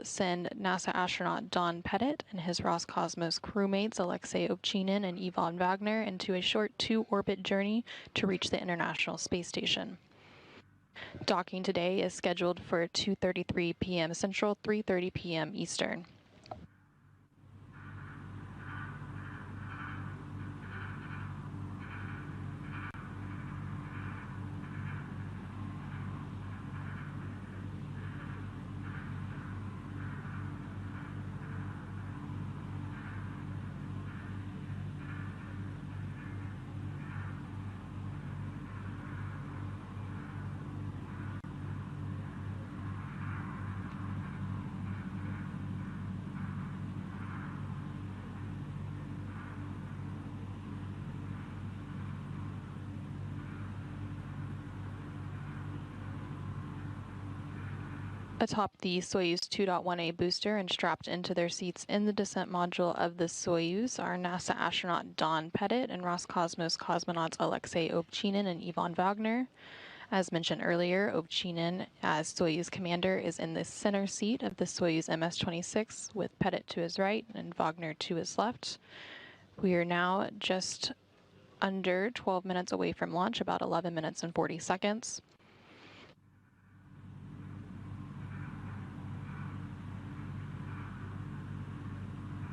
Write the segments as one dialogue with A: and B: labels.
A: send NASA astronaut Don Pettit and his Roscosmos crewmates Alexei Ovchinin and Ivan Wagner into a short 2-orbit journey to reach the International Space Station. Docking today is scheduled for 2:33 p.m. Central, 3:30 p.m. Eastern. Atop the Soyuz 2.1A booster and strapped into their seats in the descent module of the Soyuz are NASA astronaut Don Pettit and Roscosmos cosmonauts Alexei Ovchinin and Ivan Wagner. As mentioned earlier, Ovchinin, as Soyuz commander, is in the center seat of the Soyuz MS-26 with Pettit to his right and Wagner to his left. We are now just under 12 minutes away from launch, about 11 minutes and 40 seconds.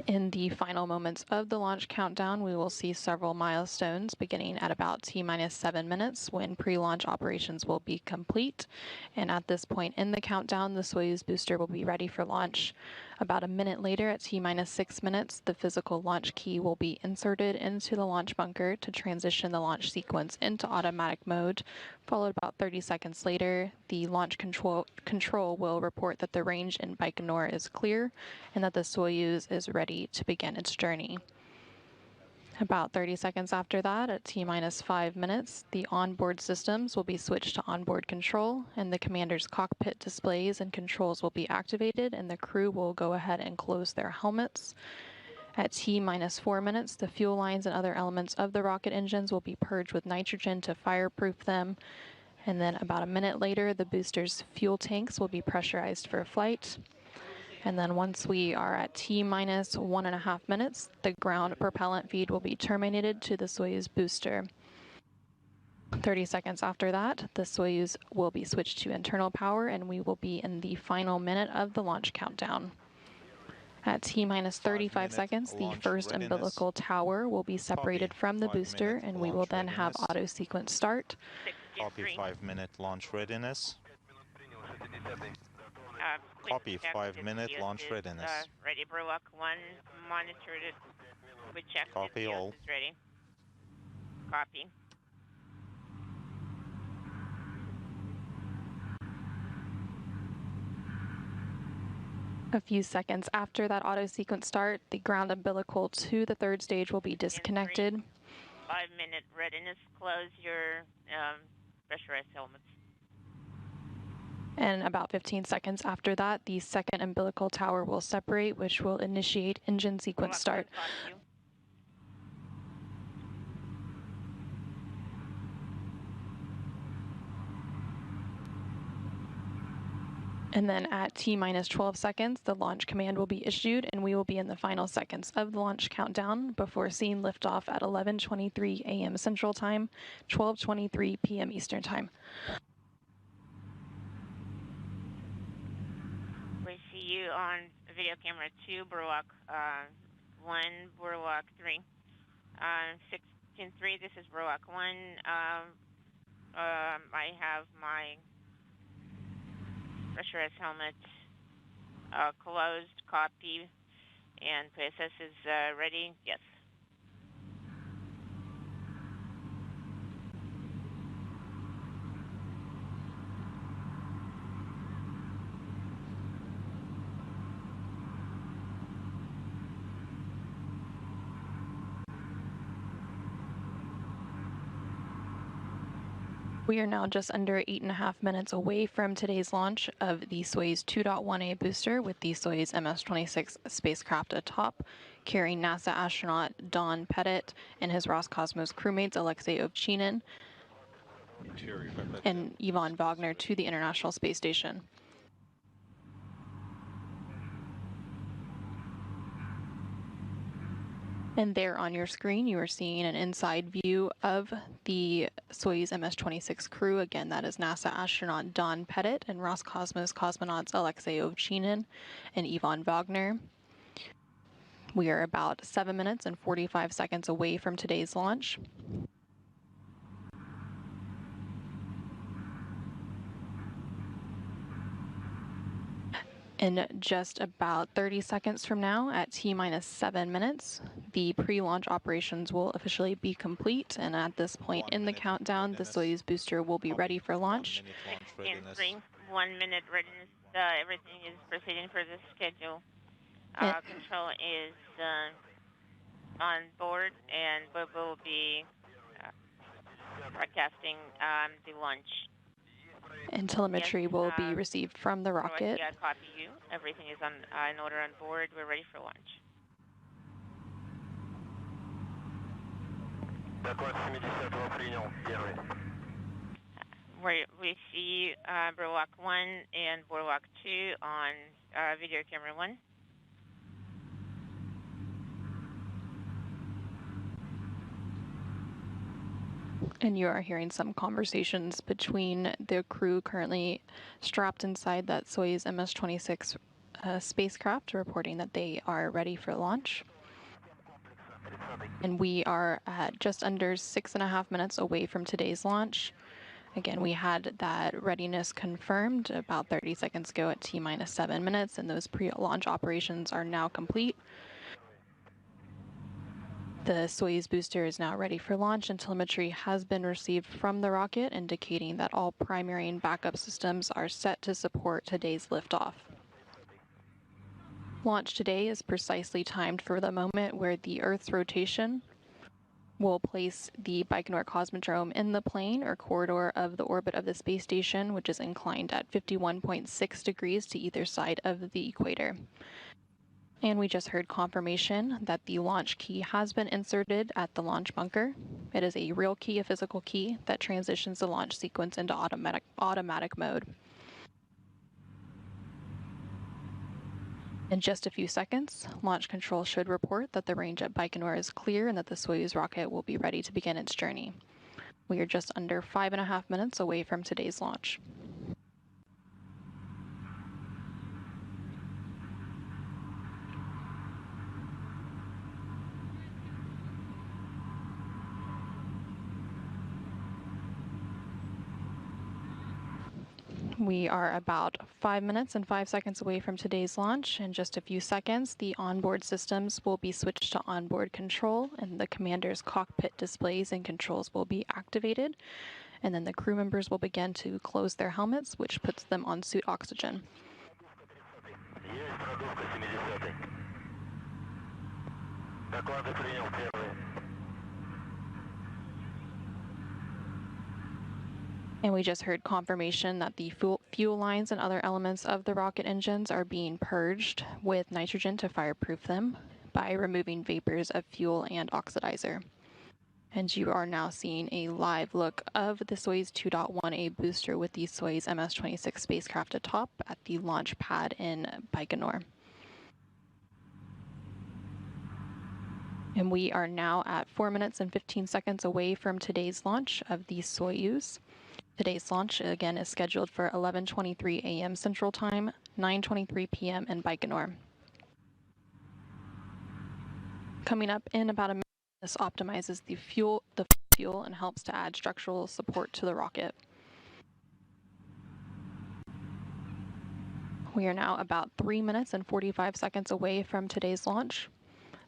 A: In the final moments of the launch countdown, we will see several milestones beginning at about T-minus 7 minutes when pre-launch operations will be complete. And at this point in the countdown, the Soyuz booster will be ready for launch. About a minute later, at T-minus 6 minutes, the physical launch key will be inserted into the launch bunker to transition the launch sequence into automatic mode. Followed about 30 seconds later, the launch control will report that the range in Baikonur is clear and that the Soyuz is ready to begin its journey. About 30 seconds after that, at T-minus 5 minutes, the onboard systems will be switched to onboard control, and the commander's cockpit displays and controls will be activated, and the crew will go ahead and close their helmets. At T-minus 4 minutes, the fuel lines and other elements of the rocket engines will be purged with nitrogen to fireproof them. And then about a minute later, the booster's fuel tanks will be pressurized for flight. And then once we are at T-minus 1.5 minutes, the ground propellant feed will be terminated to the Soyuz booster. 30 seconds after that, the Soyuz will be switched to internal power, and we will be in the final minute of the launch countdown. At T-minus 35 seconds, the first umbilical tower will be separated from the booster, and we will then have auto sequence start.
B: Copy 5-minute launch readiness. Copy 5-minute launch readiness.
C: Ready, Burlock 1, monitored it. We checked
B: Copy all.
C: Is ready. Copy.
A: A few seconds after that auto sequence start, the ground umbilical to the third stage will be disconnected.
C: 5-minute readiness. Close your pressurized helmets.
A: And about 15 seconds after that, the second umbilical tower will separate, which will initiate engine sequence start. And then at T-minus 12 seconds, the launch command will be issued, and we will be in the final seconds of the launch countdown before seeing liftoff at 11:23 a.m. Central Time, 12:23 p.m. Eastern Time.
C: We see you on video camera 2, Burlock 1, Burlock 3. 16-3, this is Burlock 1. I have my pressurized helmet closed, copy, and PSS is ready. Yes.
A: We are now just under 8.5 minutes away from today's launch of the Soyuz 2.1A booster with the Soyuz MS-26 spacecraft atop, carrying NASA astronaut Don Pettit and his Roscosmos crewmates Alexei Ovchinin and Ivan Wagner to the International Space Station. And there on your screen, you are seeing an inside view of the Soyuz MS-26 crew. Again, that is NASA astronaut Don Pettit and Roscosmos cosmonauts Alexei Ovchinin and Ivan Wagner. We are about 7 minutes and 45 seconds away from today's launch. In just about 30 seconds from now, at T-minus 7 minutes, the pre-launch operations will officially be complete, and at this point in the countdown, the Soyuz booster will be ready for launch.
C: 1 minute readiness. Everything is proceeding per the schedule. Control is on board, and we will be broadcasting the launch.
A: And telemetry will be received from the rocket.
C: I copy you. Everything is in order on board. We're ready for launch. We see Boardwalk 1 and Boardwalk 2 on video camera 1.
A: And you are hearing some conversations between the crew currently strapped inside that Soyuz MS-26 spacecraft, reporting that they are ready for launch. And we are at just under 6.5 minutes away from today's launch. Again, we had that readiness confirmed about 30 seconds ago at T-minus 7 minutes, and those pre-launch operations are now complete. The Soyuz booster is now ready for launch, and telemetry has been received from the rocket, indicating that all primary and backup systems are set to support today's liftoff. Launch today is precisely timed for the moment where the Earth's rotation will place the Baikonur Cosmodrome in the plane or corridor of the orbit of the space station, which is inclined at 51.6 degrees to either side of the equator. And we just heard confirmation that the launch key has been inserted at the launch bunker. It is a real key, a physical key, that transitions the launch sequence into automatic mode. In just a few seconds, launch control should report that the range at Baikonur is clear and that the Soyuz rocket will be ready to begin its journey. We are just under 5.5 minutes away from today's launch. We are about 5 minutes and 5 seconds away from today's launch. In just a few seconds, the onboard systems will be switched to onboard control, and the commander's cockpit displays and controls will be activated. And then the crew members will begin to close their helmets, which puts them on suit oxygen. And we just heard confirmation that the fuel lines and other elements of the rocket engines are being purged with nitrogen to fireproof them by removing vapors of fuel and oxidizer. And you are now seeing a live look of the Soyuz 2.1A booster with the Soyuz MS-26 spacecraft atop at the launch pad in Baikonur. And we are now at 4 minutes and 15 seconds away from today's launch of the Soyuz. Today's launch, again, is scheduled for 11:23 a.m. Central Time, 9:23 p.m. in Baikonur. Coming up in about a minute, this optimizes the fuel and helps to add structural support to the rocket. We are now about 3 minutes and 45 seconds away from today's launch.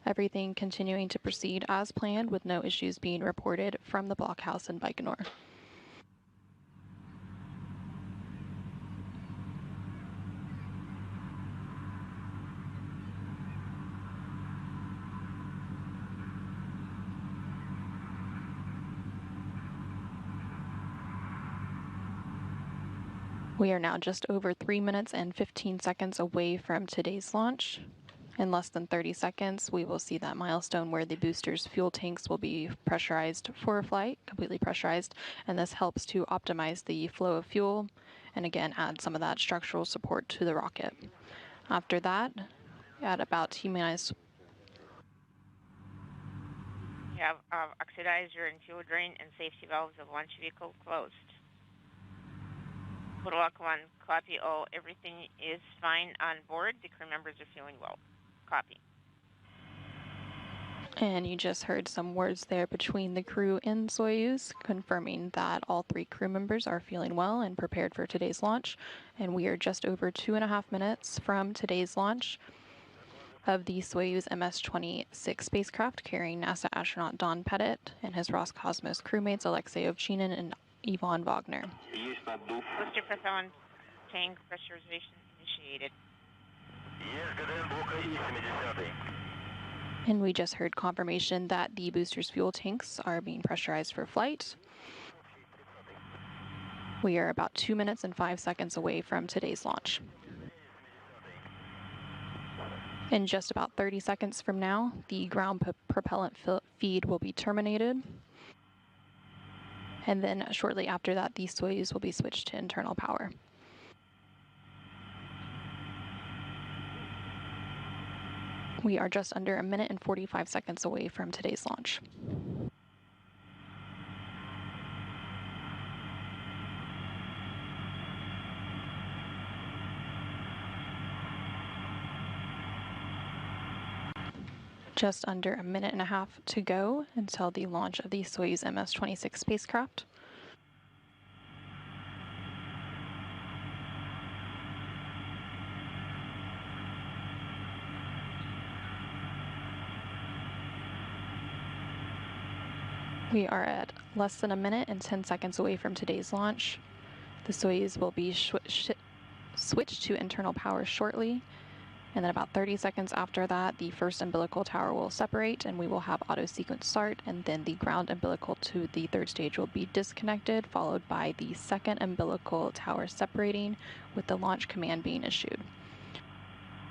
A: Everything continuing to proceed as planned with no issues being reported from the blockhouse in Baikonur. We are now just over 3 minutes and 15 seconds away from today's launch. In less than 30 seconds, we will see that milestone where the booster's fuel tanks will be pressurized for a flight, completely pressurized, and this helps to optimize the flow of fuel and again add some of that structural support to the rocket. After that, at about T-minus
C: have oxidizer and fuel drain and safety valves of launch vehicle closed. Total Lock 1, copy all. Everything is fine on board. The crew members are feeling well. Copy.
A: And you just heard some words there between the crew and Soyuz, confirming that all 3 crew members are feeling well and prepared for today's launch. And we are just over 2.5 minutes from today's launch of the Soyuz MS-26 spacecraft carrying NASA astronaut Don Pettit and his Roscosmos crewmates Alexei Ovchinin and Ivan Wagner.
C: Booster pressure on tank pressurization initiated.
A: And we just heard confirmation that the booster's fuel tanks are being pressurized for flight. We are about 2 minutes and 5 seconds away from today's launch. In just about 30 seconds from now, the ground propellant feed will be terminated. And then shortly after that, the Soyuz will be switched to internal power. We are just under 1 minute and 45 seconds away from today's launch. Just under 1.5 minutes to go until the launch of the Soyuz MS-26 spacecraft. We are at less than 1 minute and 10 seconds away from today's launch. The Soyuz will be switched to internal power shortly. And then about 30 seconds after that, the first umbilical tower will separate and we will have auto sequence start, and then the ground umbilical to the 3rd stage will be disconnected, followed by the second umbilical tower separating with the launch command being issued.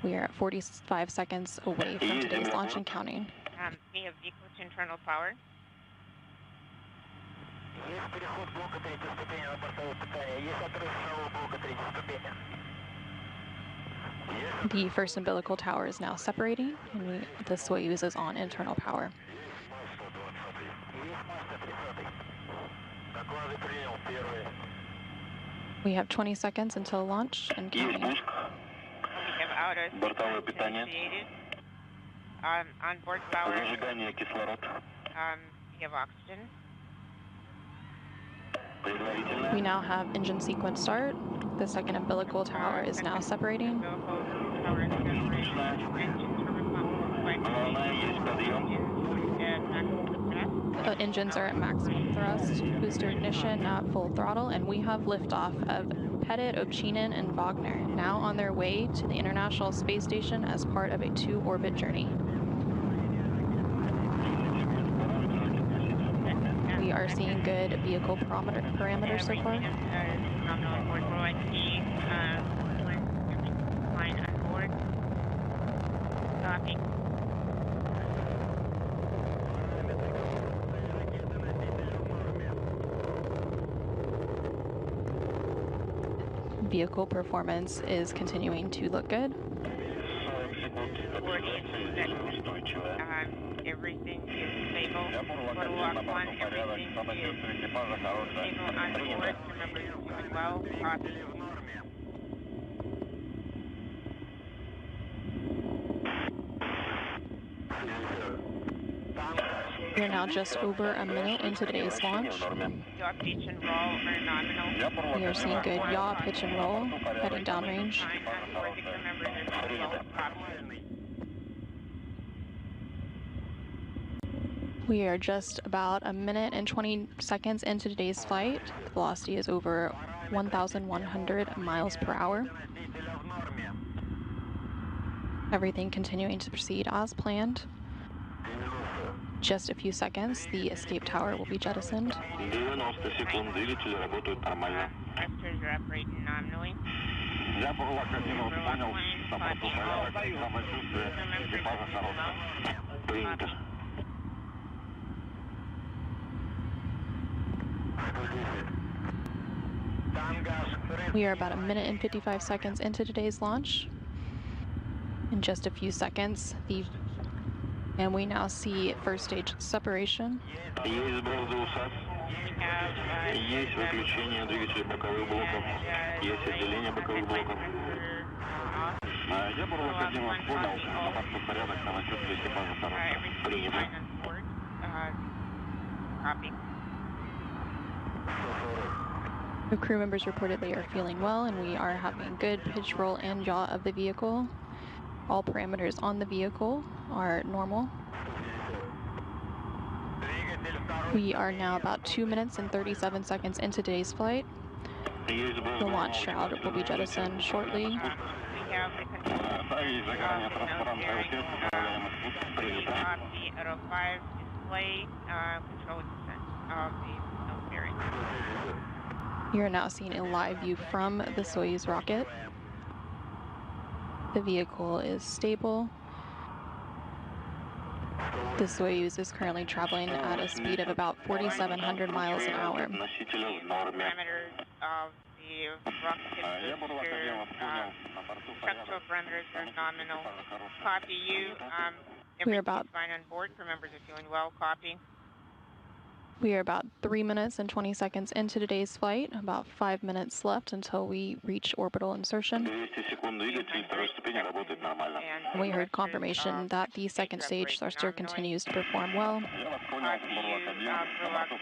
A: We are at 45 seconds away from today's launch and counting.
C: We have vehicle to internal power.
A: The first umbilical tower is now separating, and the Soyuz is on internal power. We have 20 seconds until launch and counting.
C: We have outer sequence initiated. On board power. We have oxygen.
A: We now have engine sequence start. The second umbilical tower is now separating. Engines are at maximum thrust, booster ignition at full throttle, and we have liftoff of Pettit, Ovchinin, and Wagner, now on their way to the International Space Station as part of a 2-orbit journey. We are seeing good vehicle parameters so far.
C: Fine on board. Copy.
A: Vehicle performance is continuing to look good.
C: Everything is stable. Total Lock 1, everything is stable on board. Remember, you're doing well. Copy.
A: We are now just over 1 minute into today's launch.
C: Yaw, pitch, and roll are nominal.
A: We are seeing good yaw, pitch, and roll, heading downrange.
C: Fine on board. The crew members are doing well. Copy.
A: We are just about 1 minute and 20 seconds into today's flight. The velocity is over 1,100 miles per hour. Everything continuing to proceed as planned. Just a few seconds, the escape tower will be jettisoned.
C: Thrusters are operating nominally.
A: We are about 1 minute and 55 seconds into today's launch. In just a few seconds, the And we now see first stage separation.
D: Есть сброс до УСАС. Есть выключение двигателей боковых блоков. Есть отделение боковых блоков. Я Бурлак-1 вас понял. На борту порядок, самочувствие экипажа хорошее. Принято.
C: Copy.
A: The crew members reported they are feeling well, and we are having good pitch, roll, and yaw of the vehicle. All parameters on the vehicle are normal. We are now about 2 minutes and 37 seconds into today's flight. The launch shroud will be jettisoned shortly.
C: We have the control copy out of 5 display control descent of the nose bearing.
A: You are now seeing a live view from the Soyuz rocket. The vehicle is stable. The Soyuz is currently traveling at a speed of about 4,700 miles an hour.
C: Parameters of the rocket booster, structural parameters are nominal. Copy you. Everything's fine on board. Crew members are feeling well. Copy.
A: We are about 3 minutes and 20 seconds into today's flight, about 5 minutes left until we reach orbital insertion. And we heard confirmation that the second stage thruster continues to perform well.
C: Copy you. Burlock 1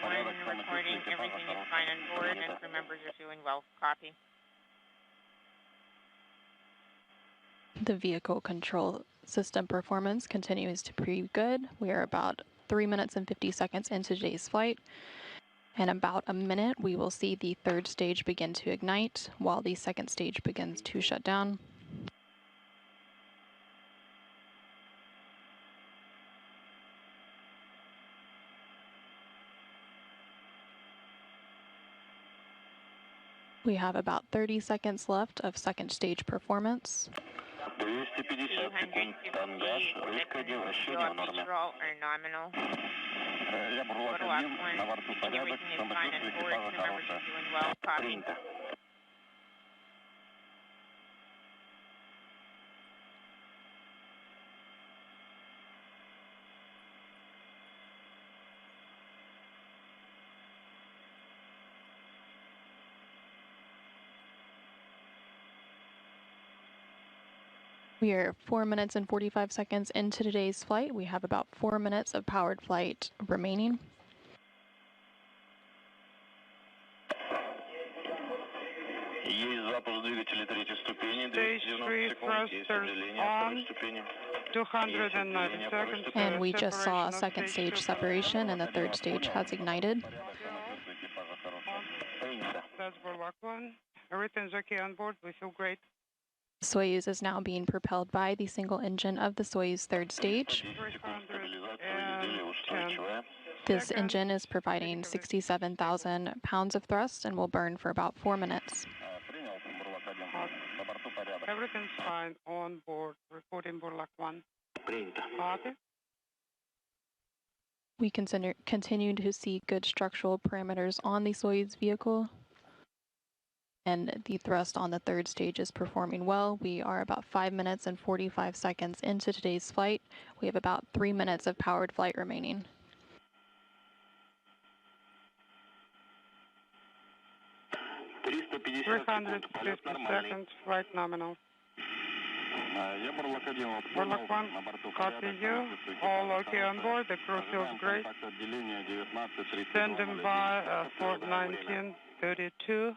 C: recording. Everything is fine on board and crew members are feeling well. Copy.
A: The vehicle control system performance continues to be good. We are about 3 minutes and 50 seconds into today's flight. In about a minute, we will see the third stage begin to ignite while the second stage begins to shut down. We have about 30 seconds left of second stage performance.
D: 250 секунд, тангаж, русское вращение в норме.
C: Nominal.
D: Я Бурлак-1, на борту порядок, самочувствие экипажа хорошее. Принято.
A: We are 4 minutes and 45 seconds into today's flight. We have about 4 minutes of powered flight remaining.
D: Есть запуск двигателей третьей ступени.
E: Stage 3 thrusters on. 290 seconds.
A: And we just saw a second stage separation, and the third stage has ignited.
E: That's Burlock 1. Everything's okay on board. We feel great.
A: Soyuz is now being propelled by the single engine of the Soyuz third stage.
E: 310.
A: This engine is providing 67,000 pounds of thrust and will burn for about 4 minutes.
E: Everything's fine on board. Reporting Burlock 1. Okay.
A: We continue to see good structural parameters on the Soyuz vehicle, and the thrust on the third stage is performing well. We are about 5 minutes and 45 seconds into today's flight. We have about 3 minutes of powered flight remaining.
D: $350
E: seconds, flight nominal. Burlock 1, copy you. All okay on board. The crew feels great. Standing by for 1932.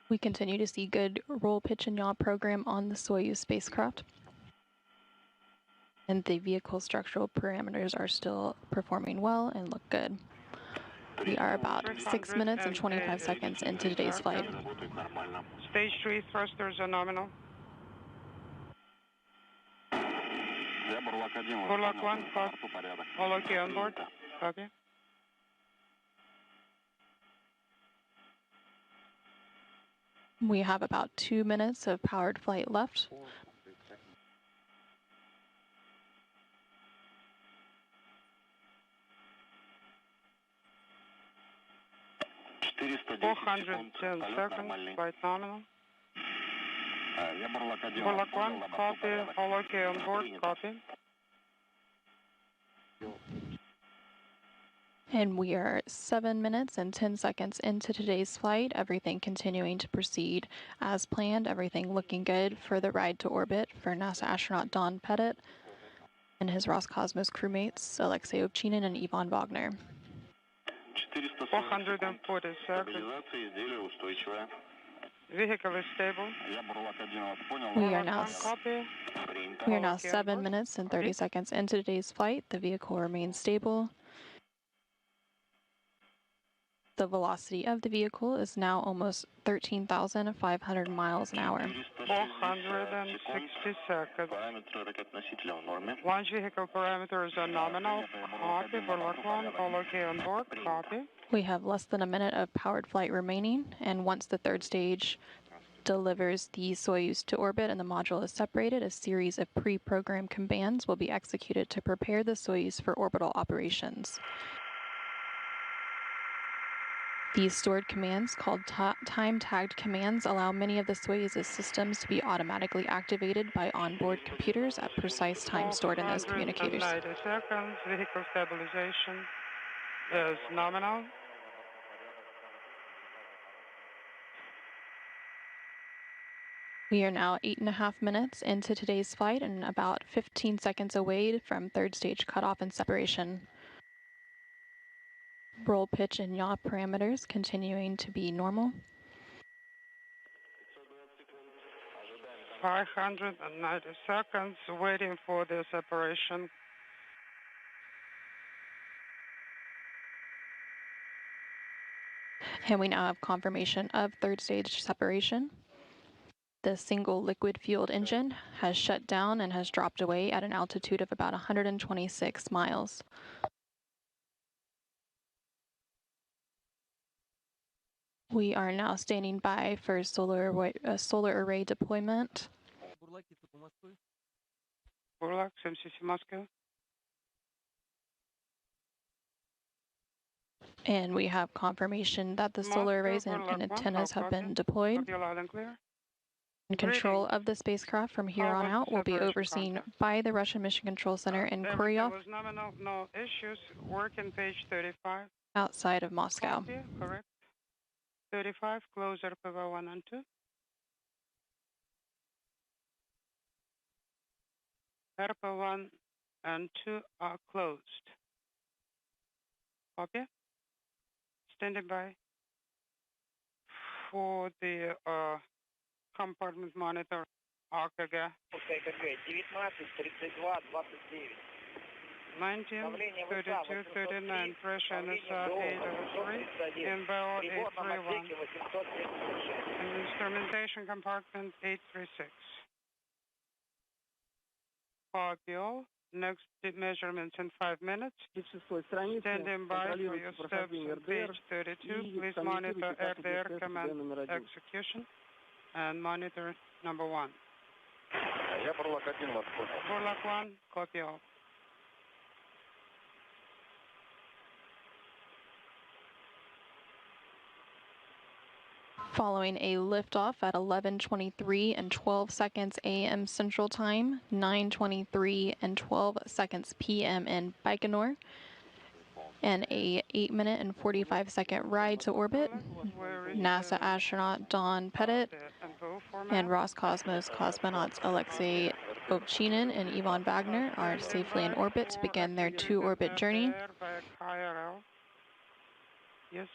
A: We continue to see good roll, pitch, and yaw program on the Soyuz spacecraft. And the vehicle structural parameters are still performing well and look good. We are about 6 minutes and 25 seconds into today's flight.
E: Stage 3 thrusters are nominal. Burlock 1, all okay on board. Copy.
A: We have about 2 minutes of powered flight left.
E: $410 seconds, flight nominal. Burlak 1, copy. All okay on board, copy.
A: And we are 7 minutes and 10 seconds into today's flight. Everything continuing to proceed as planned. Everything looking good for the ride to orbit for NASA astronaut Don Pettit and his Roscosmos crewmates Alexei Ovchinin and Ivan Wagner.
E: 440 seconds. Vehicle is stable.
A: We are now 7 minutes and 30 seconds into today's flight. The vehicle remains stable. The velocity of the vehicle is now almost 13,500 miles an hour.
E: 460 seconds. Launch vehicle parameters are nominal. Copy. Burlak 1, all okay on board. Copy.
A: We have less than a minute of powered flight remaining, and once the third stage delivers the Soyuz to orbit and the module is separated, a series of pre-programmed commands will be executed to prepare the Soyuz for orbital operations. These stored commands, called time-tagged commands, allow many of the Soyuz's systems to be automatically activated by onboard computers at precise times stored in those communicators.
E: 490 seconds. Vehicle stabilization is nominal.
A: We are now 8.5 minutes into today's flight and about 15 seconds away from third stage cutoff and separation. Roll, pitch, and yaw parameters continuing to be normal.
E: 590 seconds waiting for the separation.
A: And we now have confirmation of third stage separation. The single liquid-fueled engine has shut down and has dropped away at an altitude of about 126 miles. We are now standing by for solar array deployment.
E: Burlak, MCC Moscow.
A: And we have confirmation that the solar arrays and antennas have been deployed. And control of the spacecraft from here on out will be overseen by the Russian Mission Control Center in Kuryov,
E: no issues. Working page 35.
A: outside of Moscow.
E: Copy, correct. 35, close RPV 1 and 2. RPV 1 and 2 are closed. Copy. Standing by for the compartment monitor AKG. 19, 32, 39, pressure NSR 803, NBO 831, and instrumentation compartment 836. Copy all. Next measurements in 5 minutes. Standing by for your steps on page 32. Please monitor air-to-air command execution and monitor number 1. Burlak 1, copy all.
A: Following a liftoff at 11:23 and 12 seconds a.m. Central Time, 9:23 and 12 seconds p.m. in Baikonur, and a 8-minute and 45-second ride to orbit, NASA astronaut Don Pettit and Roscosmos cosmonauts Alexei Ovchinin and Ivan Wagner are safely in orbit to begin their to-orbit journey.
E: Yes,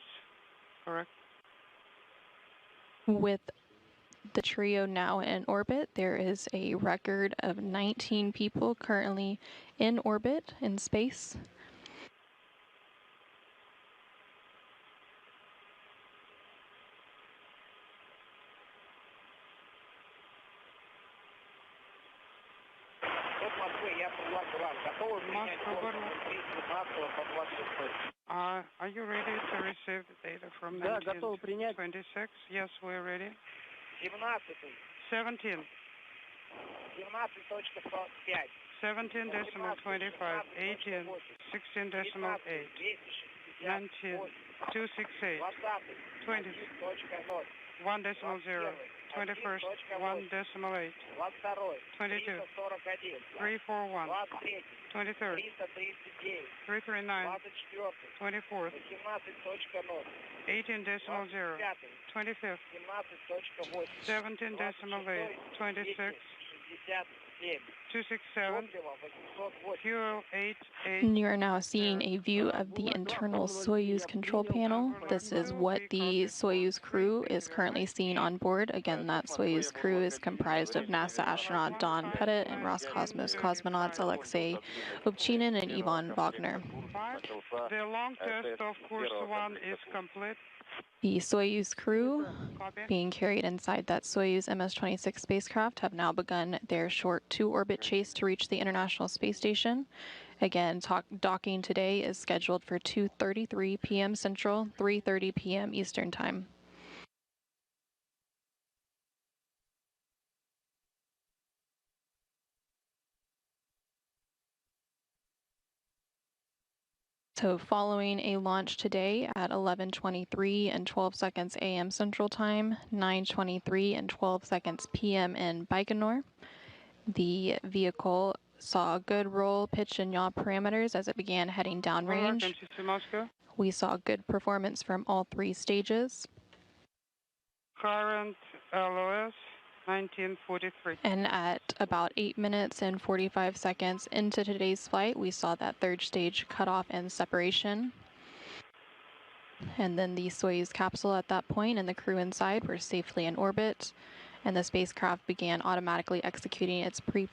E: correct.
A: With the trio now in orbit, there is a record of 19 people currently in orbit in space.
E: Are you ready to receive the data from 1926? Yes, we're ready. 17. 17.25, 18, 16.8, 19, 268, 20, 1.0, 21st, 1.8. 22, 341. 23rd, 339. 24th, 18.0. 25th, 17.8. 26, 267, fuel 88.
A: You are now seeing a view of the internal Soyuz control panel. This is what the Soyuz crew is currently seeing on board. Again, that Soyuz crew is comprised of NASA astronaut Don Pettit and Roscosmos cosmonauts Alexei Ovchinin and Ivan Wagner.
E: The long test of course 1 is complete.
A: The Soyuz crew, being carried inside that Soyuz MS-26 spacecraft, have now begun their short 2-orbit chase to reach the International Space Station. Again, docking today is scheduled for 2:33 p.m. Central, 3:30 p.m. Eastern Time. So following a launch today at 11:23 and 12 seconds a.m. Central Time, 9:23 and 12 seconds p.m. in Baikonur, the vehicle saw good roll, pitch, and yaw parameters as it began heading downrange. We saw good performance from all 3 stages.
E: Current LOS 1943.
A: And at about 8 minutes and 45 seconds into today's flight, we saw that 3rd stage cutoff and separation. And then the Soyuz capsule at that point and the crew inside were safely in orbit, and the spacecraft began automatically executing its pre